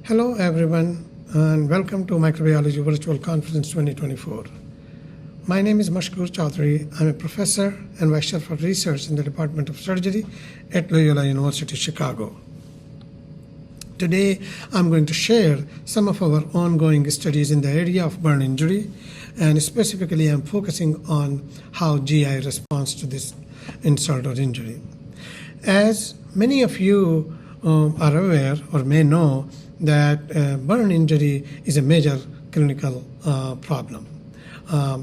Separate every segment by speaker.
Speaker 1: Hello everyone and welcome to Microbiology Virtual Conference 2024. My name is Mashkoor Choudhry. I'm a professor and vice chair for research in the Department of Surgery at Loyola University, Chicago. Today I'm going to share some of our ongoing studies in the area of burn injury, and specifically I'm focusing on how GI responds to this insult or injury. As many of you are aware or may know, that burn injury is a major clinical problem,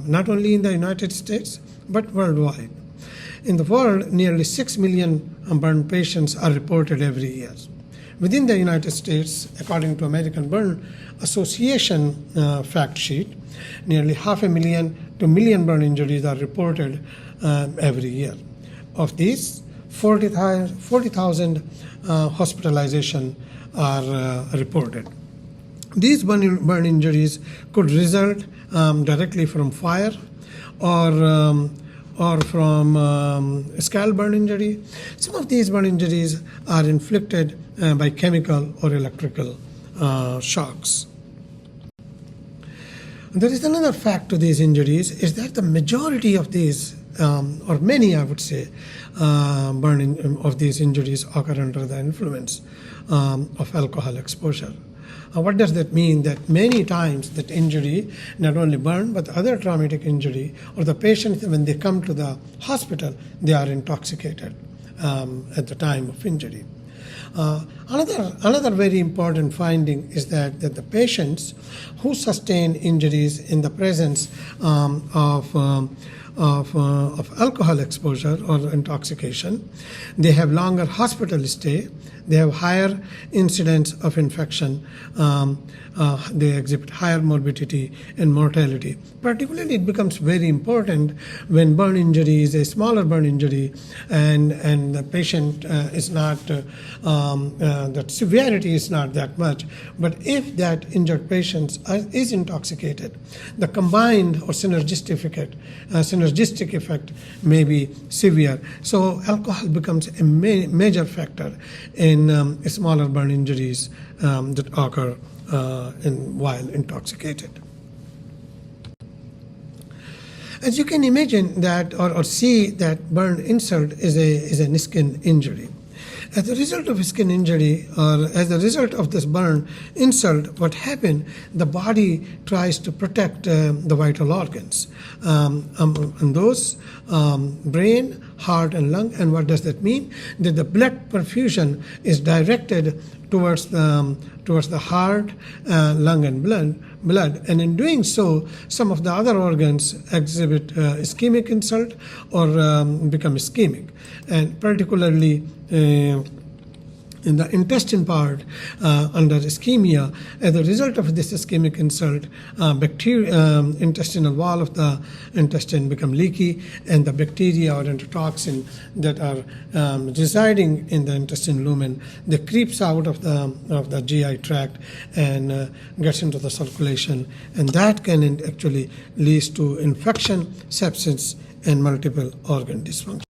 Speaker 1: not only in the United States, but worldwide. In the world, nearly 6 million burn patients are reported every year. Within the United States, according to American Burn Association fact sheet, nearly 500,000 to 1 million burn injuries are reported every year. Of these, 40,000 hospitalization are reported. These burn injuries could result directly from fire or from scalp burn injury. Some of these burn injuries are inflicted by chemical or electrical shocks. There is another fact to these injuries is that the majority of these, or many I would say, of these injuries occur under the influence of alcohol exposure. What does that mean? That many times that injury, not only burn, but other traumatic injury, or the patient, when they come to the hospital, they are intoxicated at the time of injury. Another very important finding is that the patients who sustain injuries in the presence of alcohol exposure or intoxication, they have longer hospital stay, they have higher incidence of infection, they exhibit higher morbidity and mortality. Particularly, it becomes very important when burn injury is a smaller burn injury and the patient is not, that severity is not that much. But if that injured patient is intoxicated, the combined or synergistic effect may be severe. So alcohol becomes a major factor in smaller burn injuries that occur while intoxicated. As you can imagine that or see that burn insult is a skin injury. As a result of skin injury or as a result of this burn insult, what happened, the body tries to protect the vital organs. And those brain, heart, and lung. And what does that mean? That the blood perfusion is directed towards the heart, lung, and blood. And in doing so, some of the other organs exhibit ischemic insult or become ischemic. And particularly in the intestine part, under ischemia, as a result of this ischemic insult, intestinal wall of the intestine become leaky, and the bacteria or enterotoxin that are residing in the intestine lumen, they creeps out of the GI tract and gets into the circulation, and that can actually lead to infection, sepsis, and multiple organ dysfunction.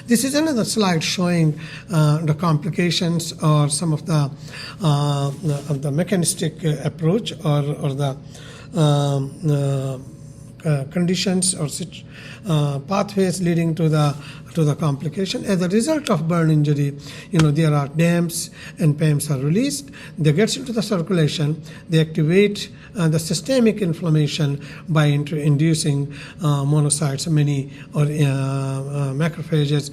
Speaker 1: This is another slide showing the complications or some of the mechanistic approach or the conditions or pathways leading to the complication. As a result of burn injury, there are DAMPs and PAMs are released. They get into the circulation. They activate the systemic inflammation by inducing monocytes, or macrophages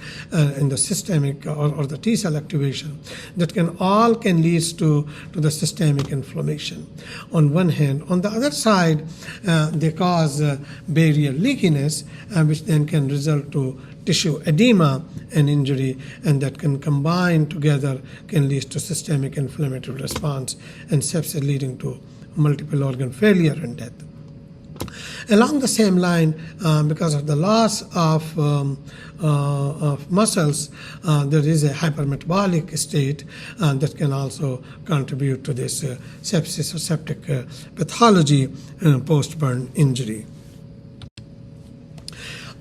Speaker 1: in the systemic or the T cell activation. That can lead to the systemic inflammation. On one hand, on the other side, they cause barrier leakiness, which then can result to tissue edema and injury, and that can combine together can lead to systemic inflammatory response and sepsis, leading to multiple organ failure and death. Along the same line, because of the loss of muscles, there is a hypermetabolic state that can also contribute to this sepsis or septic pathology post-burn injury.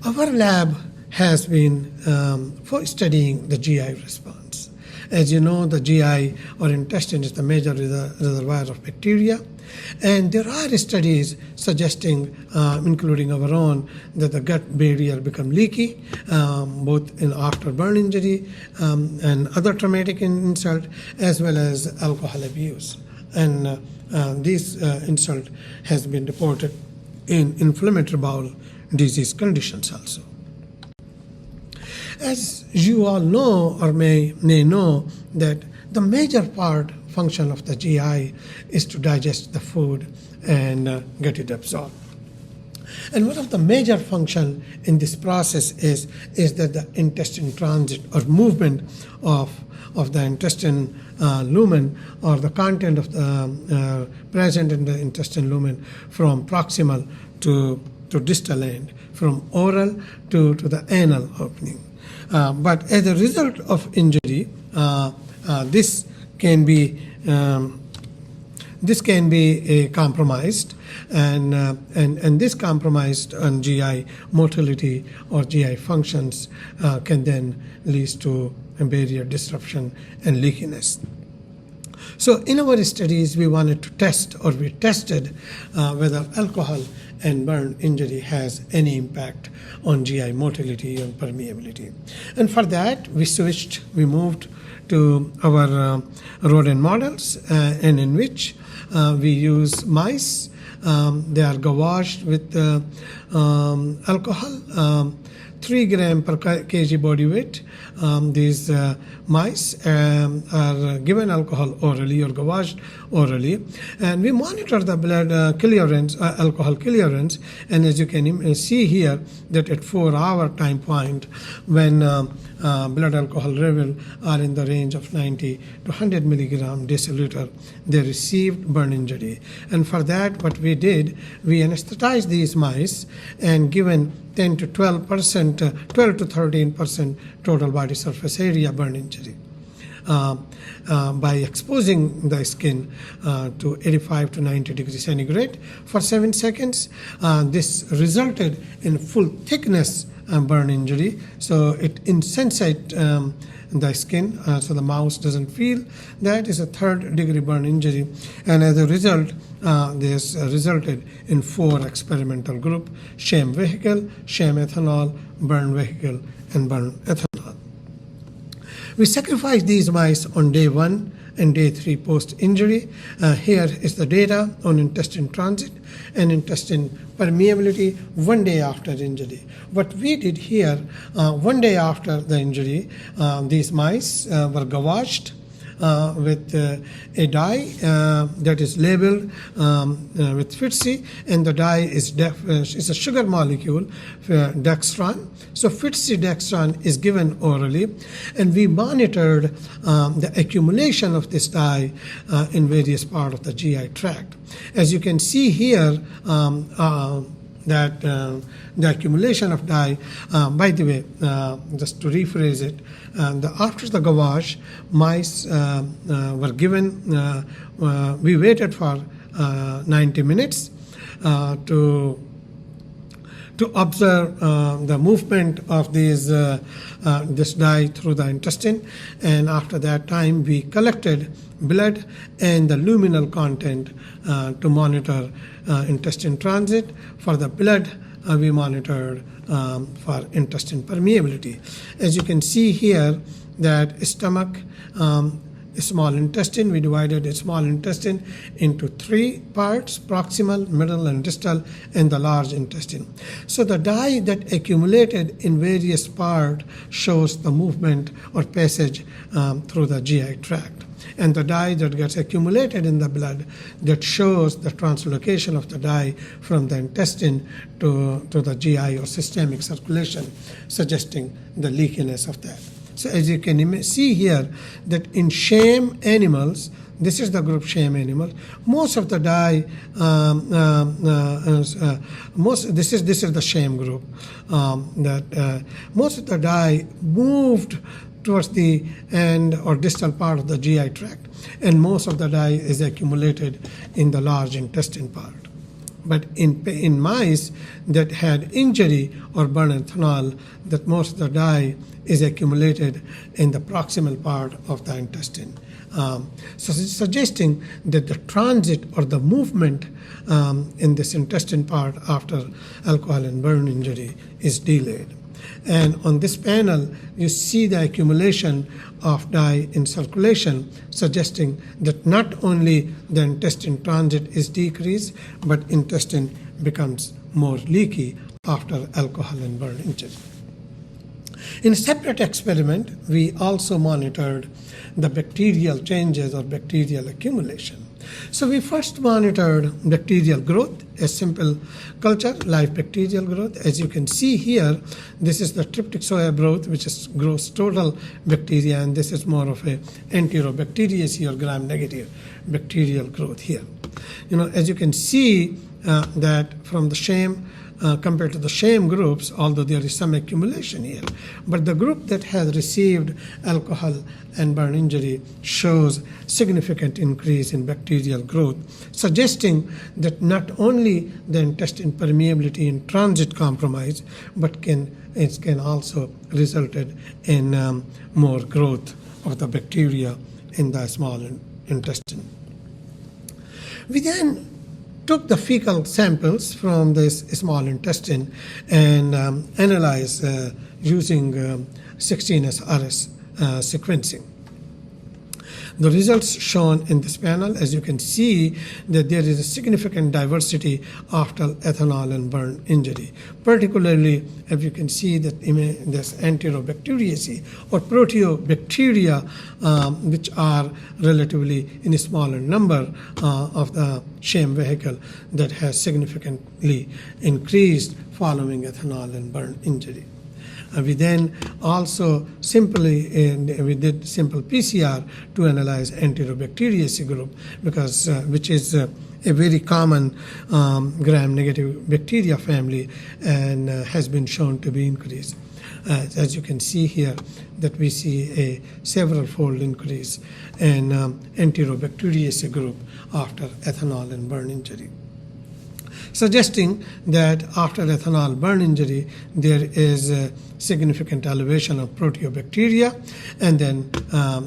Speaker 1: Our lab has been for studying the GI response. As you know, the GI or intestine is the major reservoir of bacteria. And there are studies suggesting, including our own, that the gut barrier become leaky, both in after burn injury and other traumatic insult, as well as alcohol abuse. And this insult has been reported in inflammatory bowel disease conditions also. As you all know or may know that the major function of the GI is to digest the food and get it absorbed. And one of the major function in this process is that the intestine transit or movement of the intestine lumen, or the content of the present in the intestine lumen, from proximal to distal end, from oral to the anal opening. But as a result of injury, this can be compromised, and this compromised on GI motility or GI functions can then lead to a barrier disruption and leakiness. So in our studies, we wanted to test, or we tested whether alcohol and burn injury has any impact on GI motility and permeability. And for that, we moved to our rodent models, and in which we use mice. They are gavaged with alcohol, 3 gram per kg body weight. These mice are given alcohol orally or gavaged orally, and we monitor the blood clearance, alcohol clearance. And as you can see here, that at 4-hour time point, when blood alcohol level are in the range of 90 to 100 milligram deciliter, they received burn injury. And for that, what we did, we anesthetized these mice and given 10 to 12%, 12 to 13% total body surface area burn injury by exposing the skin to 85 to 90 degrees centigrade for 7 seconds. This resulted in full thickness burn injury, so it insensate the skin, so the mouse doesn't feel. That is a 3rd degree burn injury, and as a result, this resulted in 4 experimental group: sham vehicle, sham ethanol, burn vehicle, and burn ethanol. We sacrificed these mice on day 1 and day 3 post-injury. Here is the data on intestine transit and intestine permeability 1 day after injury. What we did here, 1 day after the injury, these mice were gavaged with a dye that is labeled with FITC, and the dye is a sugar molecule, dextran. So FITC dextran is given orally, and we monitored the accumulation of this dye in various parts of the GI tract. As you can see here, that the accumulation of dye, by the way, just to rephrase it, after the gavage, mice were given, we waited for 90 minutes to observe the movement of this dye through the intestine, and after that time we collected blood and the luminal content to monitor intestine transit. For the blood, we monitored for intestine permeability. As you can see here, that stomach, small intestine, we divided a small intestine into 3 parts: proximal, middle, and distal, and the large intestine. So the dye that accumulated in various parts shows the movement or passage through the GI tract. And the dye that gets accumulated in the blood, that shows the translocation of the dye from the intestine to the GI or systemic circulation, suggesting the leakiness of that. So as you can see here, that in sham animals, this is the group sham animal, most of the dye, this is the sham group, that most of the dye moved towards the end or distal part of the GI tract, and most of the dye is accumulated in the large intestine part. But in mice that had injury or burn ethanol, that most of the dye is accumulated in the proximal part of the intestine. So suggesting that the transit or the movement in this intestine part after alcohol and burn injury is delayed. And on this panel, you see the accumulation of dye in circulation, suggesting that not only the intestine transit is decreased, but intestine becomes more leaky after alcohol and burn injury. In a separate experiment, we also monitored the bacterial changes or bacterial accumulation. So we first monitored bacterial growth, a simple culture, live bacterial growth. As you can see here, this is the tryptic soya growth, which is gross total bacteria, and this is more of a Enterobacteriaceae or gram-negative bacterial growth here. As you can see that from the shame, compared to the shame groups, although there is some accumulation here, but the group that has received alcohol and burn injury shows significant increase in bacterial growth, suggesting that not only the intestine permeability in transit compromise, but it can also result in more growth of the bacteria in the small intestine. We then took the fecal samples from this small intestine and analyzed using 16S-RS sequencing. The results shown in this panel, as you can see, that there is a significant diversity after ethanol and burn injury. Particularly, if you can see that this Enterobacteriaceae or proteobacteria, which are relatively in a smaller number of the shame vehicle, that has significantly increased following ethanol and burn injury. We then also we did simple PCR to analyze Enterobacteriaceae group, because which is a very common gram-negative bacteria family and has been shown to be increased. As you can see here, that we see a several-fold increase in Enterobacteriaceae group after ethanol and burn injury, suggesting that after ethanol burn injury, there is a significant elevation of proteobacteria, and then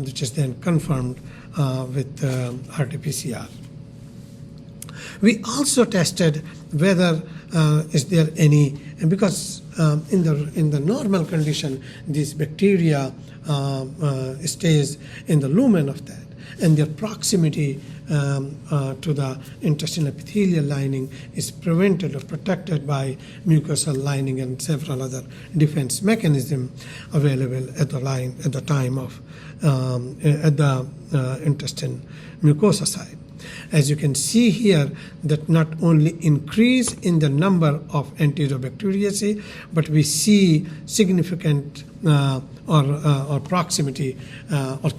Speaker 1: which is then confirmed with RT-PCR. We also tested whether is there any, because in the normal condition, this bacteria stays in the lumen of that, and their proximity to the intestinal epithelial lining is prevented or protected by mucosal lining and several other defense mechanisms available at the time of at the intestine mucosa side. As you can see here, that not only increase in the number of Enterobacteriaceae, but we see significant or proximity or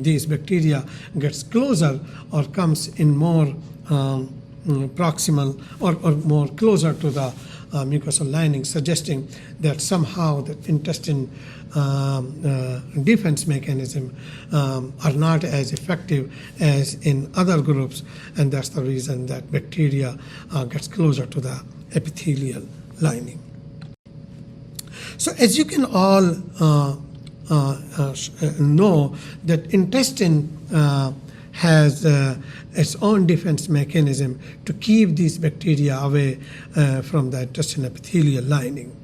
Speaker 1: these bacteria gets closer or comes in more proximal or more closer to the mucosal lining, suggesting that somehow the intestine defense mechanism are not as effective as in other groups, and that's the reason that bacteria gets closer to the epithelial lining. So as you can all know, that intestine has its own defense mechanism to keep these bacteria away from the intestinal epithelial lining.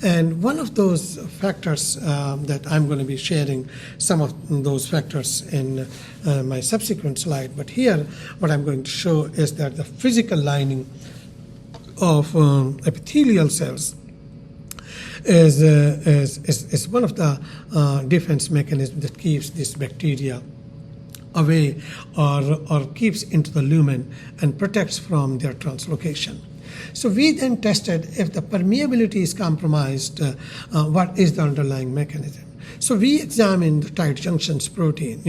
Speaker 1: And one of those factors that I'm going to be sharing some of those factors in my subsequent slide, but here what I'm going to show is that the physical lining of epithelial cells is one of the defense mechanisms that keeps this bacteria away or keeps into the lumen and protects from their translocation. So we then tested if the permeability is compromised, what is the underlying mechanism. So we examined the tight junctions protein,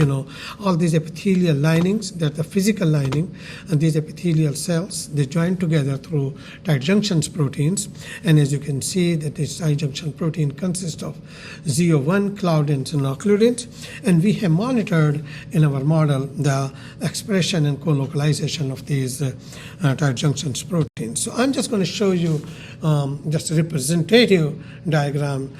Speaker 1: all these epithelial linings, they're the physical lining, and these epithelial cells, they join together through tight junctions proteins. And as you can see, that this tight junction protein consists of ZO1, claudins, and occludins. And we have monitored in our model the expression and co-localization of these tight junctions proteins. So I'm just going to show you just a representative diagram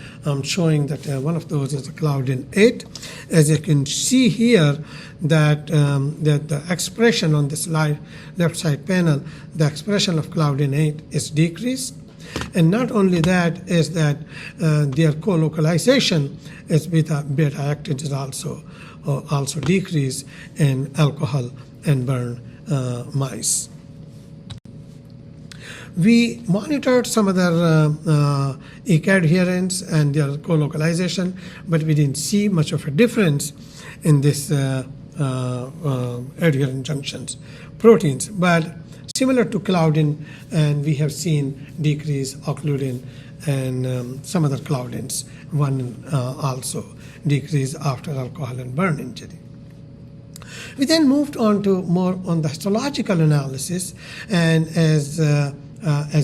Speaker 1: showing that one of those is a claudin 8. As you can see here, that the expression on this left side panel, the expression of claudin 8 is decreased. And not only that, is that their co-localization is beta actin is also decreased in alcohol and burn mice. We monitored some other e-adherents and their co-localization, but we didn't see much of a difference in this adherent junctions proteins. But similar to claudin, and we have seen decrease occludin and some other claudins, one also decrease after alcohol and burn injury. We then moved on to more on the histological analysis, and as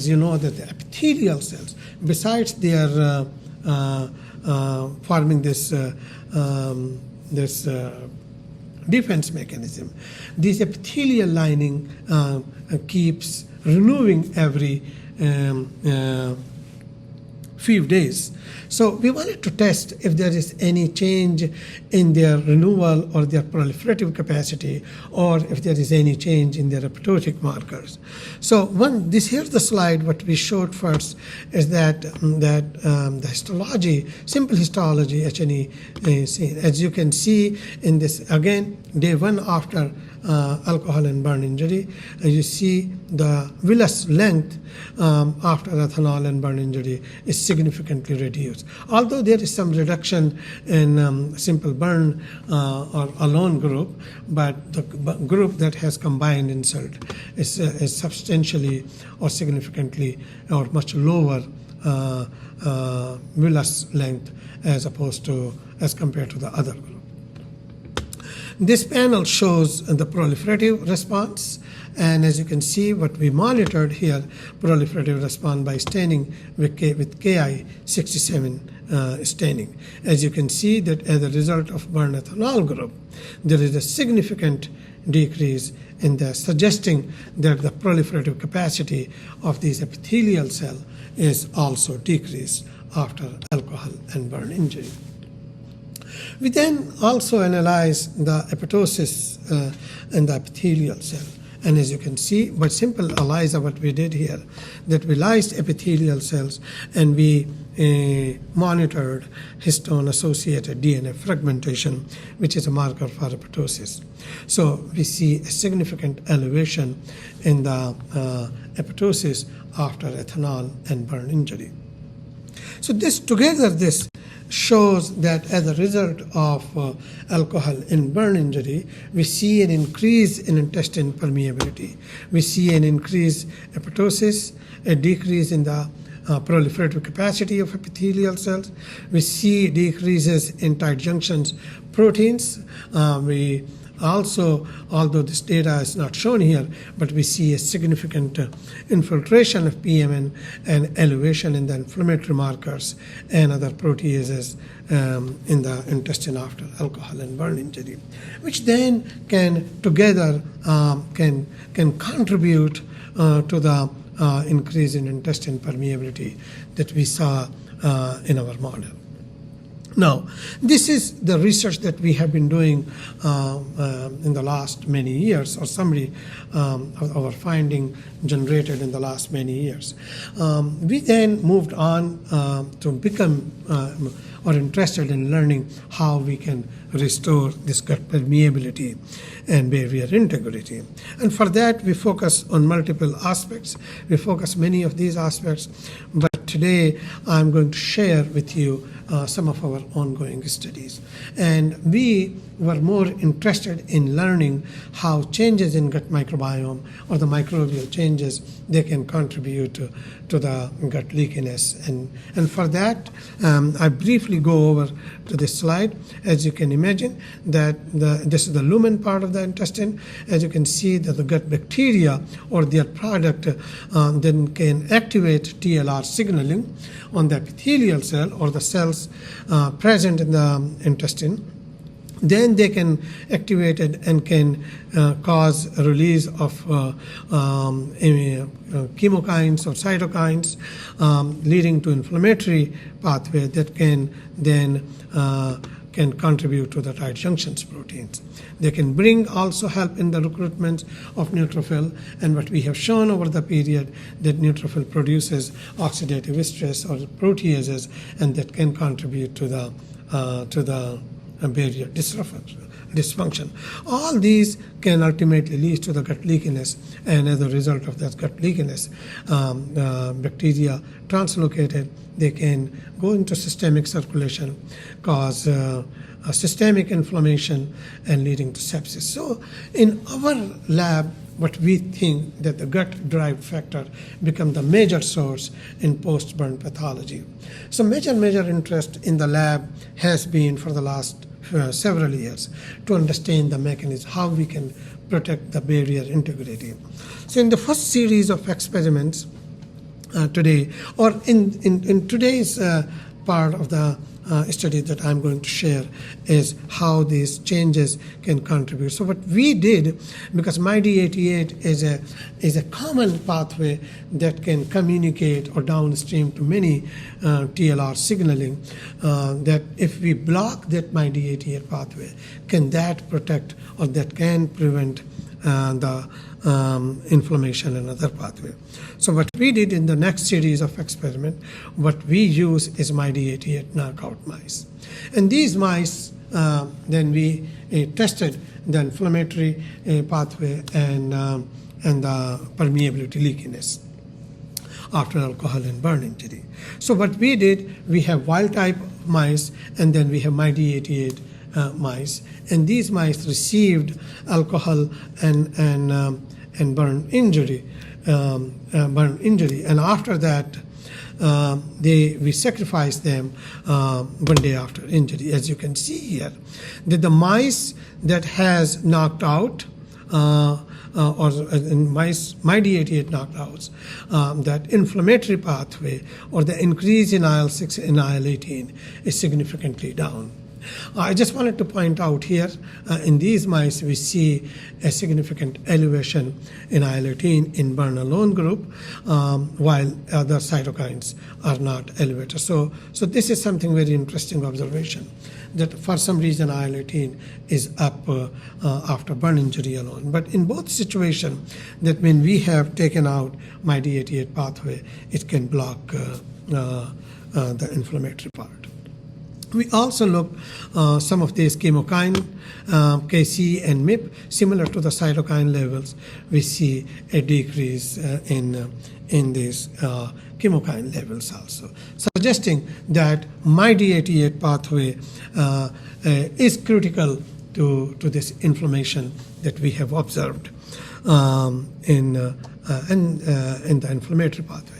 Speaker 1: you know, that the epithelial cells, besides their forming this defense mechanism, this epithelial lining keeps renewing every few days. So we wanted to test if there is any change in their renewal or their proliferative capacity, or if there is any change in their apoptotic markers. So here's the slide. What we showed first is that the histology, simple histology, H&E, as you can see in this, again, day 1 after alcohol and burn injury, you see the villus length after ethanol and burn injury is significantly reduced. Although there is some reduction in simple burn or alone group, but the group that has combined insult is substantially or significantly or much lower villus length as compared to the other group. This panel shows the proliferative response, and as you can see, what we monitored here, proliferative response by staining with Ki-67 staining. As you can see, that as a result of burn ethanol group, there is a significant decrease in the suggesting that the proliferative capacity of these epithelial cell is also decreased after alcohol and burn injury. We then also analyze the apoptosis in the epithelial cell. And as you can see, by simple ELISA, what we did here, that we lysed epithelial cells and we monitored histone-associated DNA fragmentation, which is a marker for apoptosis. So we see a significant elevation in the apoptosis after ethanol and burn injury. So this shows that as a result of alcohol and burn injury, we see an increase in intestine permeability. We see an increase in apoptosis, a decrease in the proliferative capacity of epithelial cells. We see decreases in tight junctions proteins. We also, although this data is not shown here, but we see a significant infiltration of PMN and elevation in the inflammatory markers and other proteases in the intestine after alcohol and burn injury, which then can together can contribute to the increase in intestine permeability that we saw in our model. Now, this is the research that we have been doing in the last many years, or summary of our finding generated in the last many years. We then moved on to become or interested in learning how we can restore this gut permeability and barrier integrity. And for that, we focus on multiple aspects. We focus many of these aspects, but today I'm going to share with you some of our ongoing studies. And we were more interested in learning how changes in gut microbiome or the microbial changes they can contribute to the gut leakiness. And for that, I briefly go over to this slide. As you can imagine, that this is the lumen part of the intestine. As you can see, that the gut bacteria or their product then can activate TLR signaling on the epithelial cell or the cells present in the intestine. Then they can activate it and can cause a release of chemokines or cytokines, leading to inflammatory pathway that can then can contribute to the tight junctions proteins. They can bring also help in the recruitment of neutrophil, and what we have shown over the period that neutrophil produces oxidative stress or proteases, and that can contribute to the barrier dysfunction. All these can ultimately lead to the gut leakiness, and as a result of that gut leakiness, bacteria translocated, they can go into systemic circulation, cause systemic inflammation, and leading to sepsis. So in our lab, what we think that the gut-derived factor become the major source in post-burn pathology. So major interest in the lab has been for the last several years to understand the mechanism, how we can protect the barrier integrity. So in the first series of experiments today, or in today's part of the study that I'm going to share, is how these changes can contribute. So what we did, because MyD88 is a common pathway that can communicate or downstream to many TLR signaling, that if we block that MyD88 pathway, can that protect or that can prevent the inflammation and other pathway. So what we did in the next series of experiment, what we use is MyD88 knockout mice. And these mice, then we tested the inflammatory pathway and the permeability leakiness after alcohol and burn injury. So what we did, we have wild type mice, and then we have MyD88 mice, and these mice received alcohol and burn injury, and after that we sacrificed them 1 day after injury. As you can see here, that the mice that has knocked out or in mice MyD88 knockouts, that inflammatory pathway or the increase in IL-6 and IL-18 is significantly down. I just wanted to point out here, in these mice, we see a significant elevation in IL-18 in burn alone group, while other cytokines are not elevated. So this is something very interesting observation, that for some reason IL-18 is up after burn injury alone. But in both situations, that when we have taken out MyD88 pathway, it can block the inflammatory part. We also looked some of these chemokine, Kc and MIP, similar to the cytokine levels. We see a decrease in these chemokine levels also, suggesting that MyD88 pathway is critical to this inflammation that we have observed in the inflammatory pathway.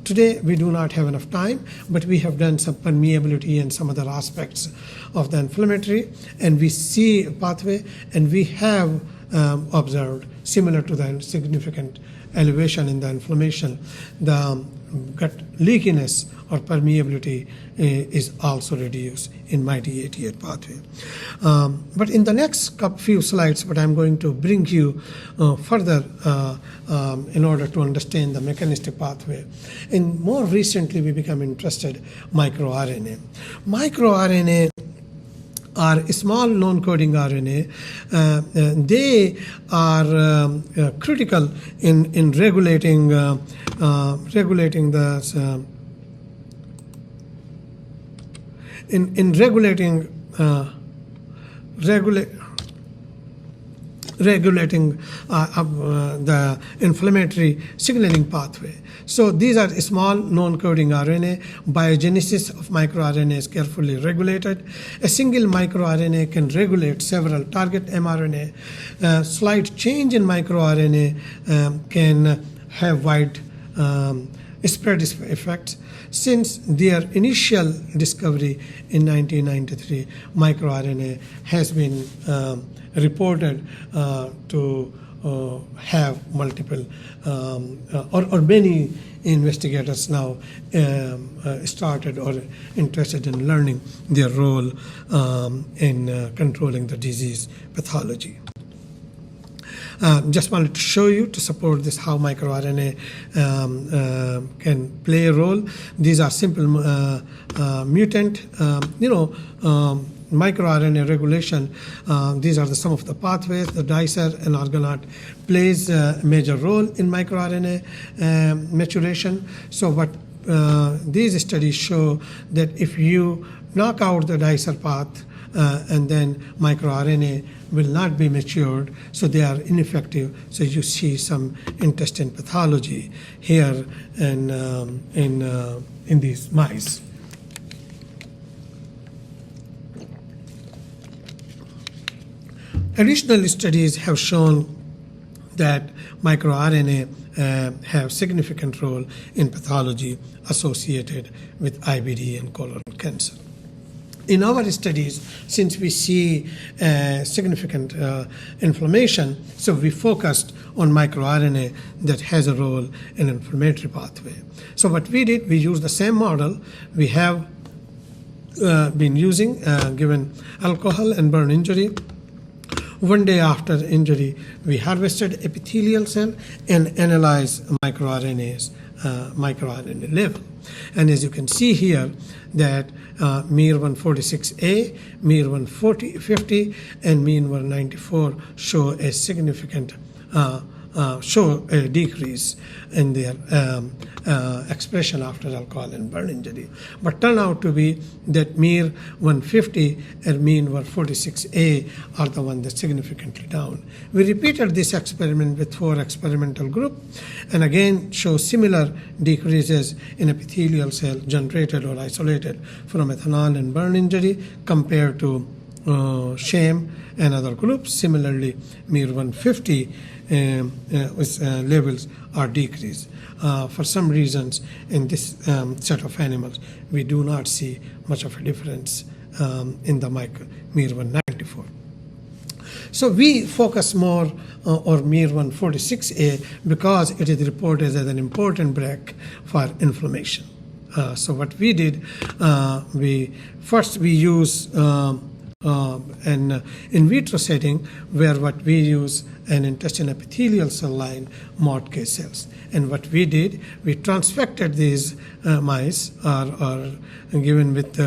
Speaker 1: Today we do not have enough time, but we have done some permeability and some other aspects of the inflammatory, and we see a pathway, and we have observed, similar to the significant elevation in the inflammation, the gut leakiness or permeability is also reduced in MyD88 pathway. But in the next few slides, what I'm going to bring you further in order to understand the mechanistic pathway. And more recently, we become interested microRNA. MicroRNA are small non-coding RNA. They are critical in regulating the regulating the inflammatory signaling pathway. So these are small non-coding RNA. Biogenesis of microRNA is carefully regulated. A single microRNA can regulate several target mRNA. Slight change in microRNA can have wide spread effects. Since their initial discovery in 1993, microRNA has been reported to have multiple or many investigators now started or interested in learning their role in controlling the disease pathology. Just wanted to show you to support this how microRNA can play a role. These are simple mutant, microRNA regulation. These are some of the pathways. The dicer and argonaute plays a major role in microRNA maturation. So what these studies show that if you knock out the dicer path and then microRNA will not be matured, so they are ineffective. So you see some intestine pathology here in these mice. Additional studies have shown that microRNA have significant role in pathology associated with IBD and colorectal cancer. In our studies, since we see significant inflammation, so we focused on microRNA that has a role in inflammatory pathway. So what we did, we used the same model we have been using, given alcohol and burn injury. One day after injury, we harvested epithelial cell and analyzed microRNA level. And as you can see here, that MIR146A, MIR150, and MIR194 show a significant show a decrease in their expression after alcohol and burn injury. But turned out to be that MIR150 and MIR146A are the ones that significantly down. We repeated this experiment with 4 experimental groups and again show similar decreases in epithelial cell generated or isolated from ethanol and burn injury compared to shame and other groups. Similarly, MIR150 levels are decreased. For some reasons, in this set of animals, we do not see much of a difference in the MIR194. So we focus more on MIR146A because it is reported as an important break for inflammation. So what we did, we use an in vitro setting where what we use an intestinal epithelial cell line Mott-K cells. And what we did, we transfected these mice are given with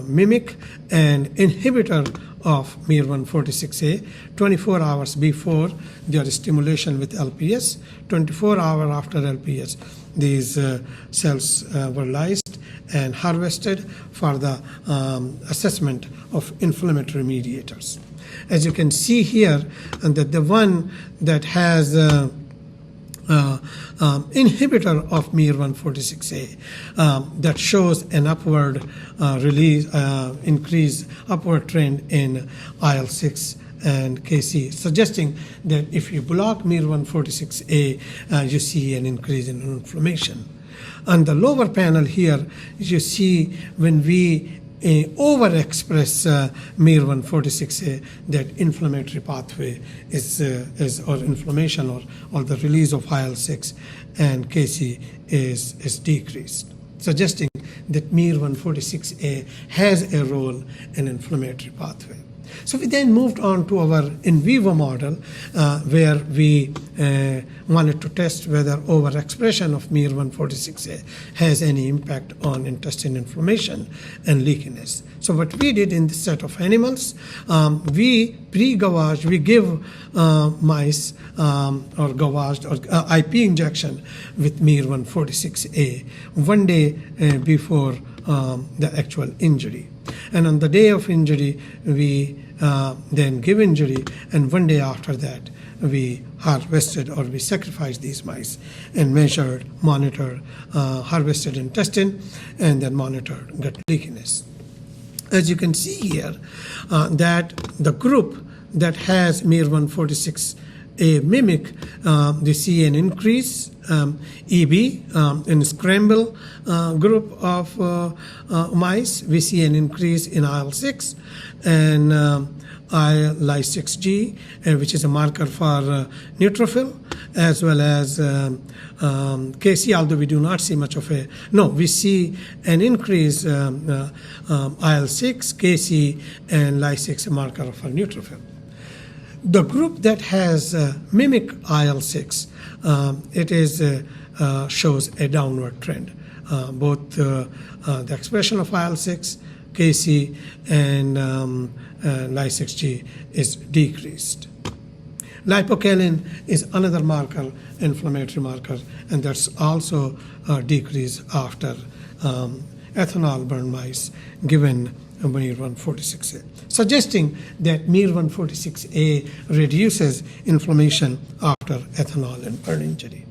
Speaker 1: mimic and inhibitor of MIR146A 24 hours before their stimulation with LPS. 24 hours after LPS, these cells were lysed and harvested for the assessment of inflammatory mediators. As you can see here, that the one that has inhibitor of MIR146A that shows an upward increase, upward trend in IL-6 and KC, suggesting that if you block MIR146A, you see an increase in inflammation. On the lower panel here, you see when we overexpress MIR146A, that inflammatory pathway is or inflammation or the release of IL-6 and KC is decreased, suggesting that MIR146A has a role in inflammatory pathway. So we then moved on to our in vivo model where we wanted to test whether overexpression of MIR146A has any impact on intestinal inflammation and leakiness. So what we did in this set of animals, we pre-gavage, we give mice or gavaged or IP injection with MIR146A 1 day before the actual injury. And on the day of injury, we then give injury, and 1 day after that, we harvested or we sacrificed these mice and measured, monitored harvested intestine, and then monitored gut leakiness. As you can see here, that the group that has MIR146A mimic, we see an increase EB in scramble group of mice. We see an increase in IL-6 and IL-6G, which is a marker for neutrophil, as well as Kc, although we do not see much of a, no, we see an increase IL-6, Kc, and Ly6, a marker for neutrophil. The group that has mimic IL-6, it is shows a downward trend. Both the expression of IL-6, Kc, and Ly6G is decreased. Lipocalin is another marker, inflammatory marker, and that's also decreased after ethanol burn mice given MIR146A, suggesting that MIR146A reduces inflammation after ethanol and burn injury.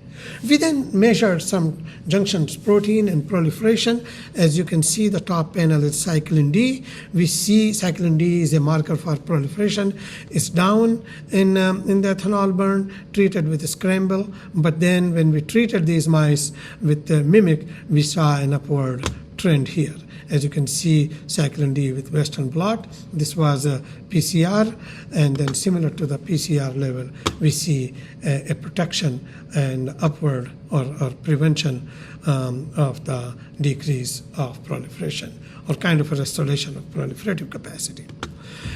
Speaker 1: We then measured some junction protein and proliferation. As you can see, the top panel is cyclin D. We see cyclin D is a marker for proliferation. It's down in the ethanol burn, treated with a scramble. But then when we treated these mice with the mimic, we saw an upward trend here. As you can see, cyclin D with Western blot. This was a PCR, and then similar to the PCR level, we see a protection and upward or prevention of the decrease of proliferation, or kind of a restoration of proliferative capacity.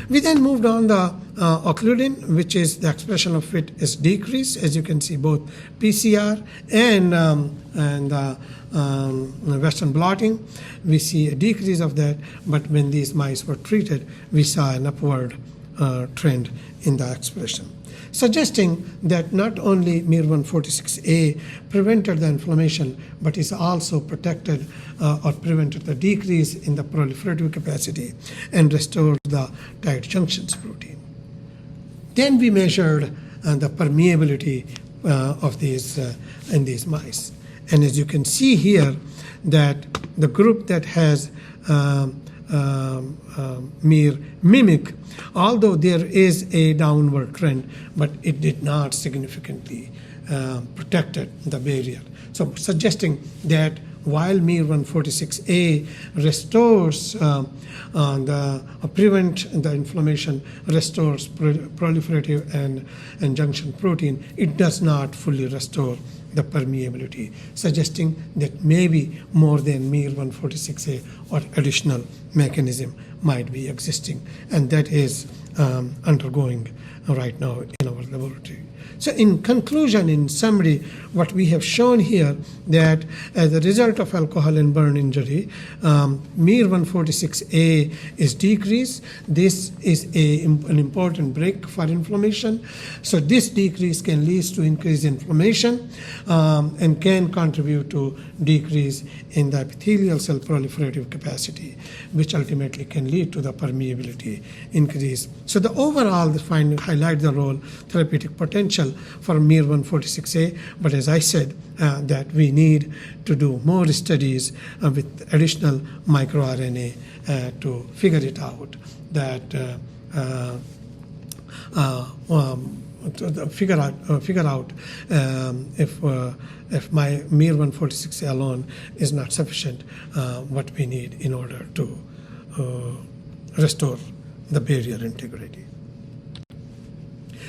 Speaker 1: We then moved on the occludin, which is the expression of it is decreased. As you can see, both PCR and Western blotting, we see a decrease of that. But when these mice were treated, we saw an upward trend in the expression, suggesting that not only MIR146A prevented the inflammation, but is also protected or prevented the decrease in the proliferative capacity and restored the tight junctions protein. Then we measured the permeability of these in these mice. And as you can see here, that the group that has MIR mimic, although there is a downward trend, but it did not significantly protected the barrier. So suggesting that while MIR146A restores prevent the inflammation, restores proliferative and junction protein, it does not fully restore the permeability, suggesting that maybe more than MIR146A or additional mechanism might be existing, and that is undergoing right now in our laboratory. So in conclusion, in summary, what we have shown here, that as a result of alcohol and burn injury, MIR146A is decreased. This is an important break for inflammation. So this decrease can lead to increased inflammation and can contribute to decrease in the epithelial cell proliferative capacity, which ultimately can lead to the permeability increase. So the overall the finding highlight the role therapeutic potential for MIR146A, but as I said, that we need to do more studies with additional microRNA to figure it out, that figure out if my MIR146A alone is not sufficient, what we need in order to restore the barrier integrity.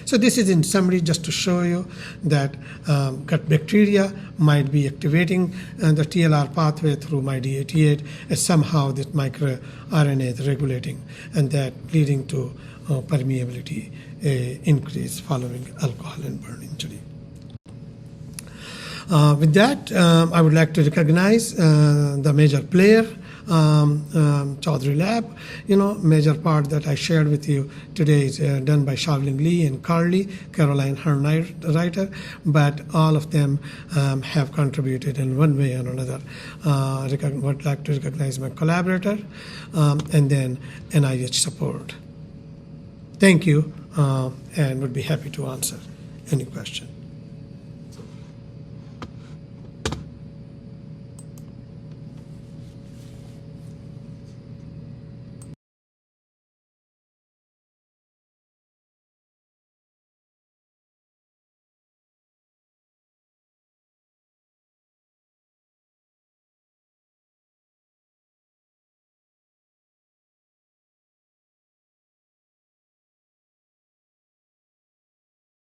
Speaker 1: So this is in summary just to show you that gut bacteria might be activating the TLR pathway through MyD88, as somehow this microRNA is regulating, and that leading to permeability increase following alcohol and burn injury. With that, I would like to recognize the major player Choudhry lab. Major part that I shared with you today is done by Xiaoling Li and Carly, Caroline Herrnreiter, but all of them have contributed in one way or another. Would like to recognize my collaborator and then NIH support. Thank you, and would be happy to answer any question.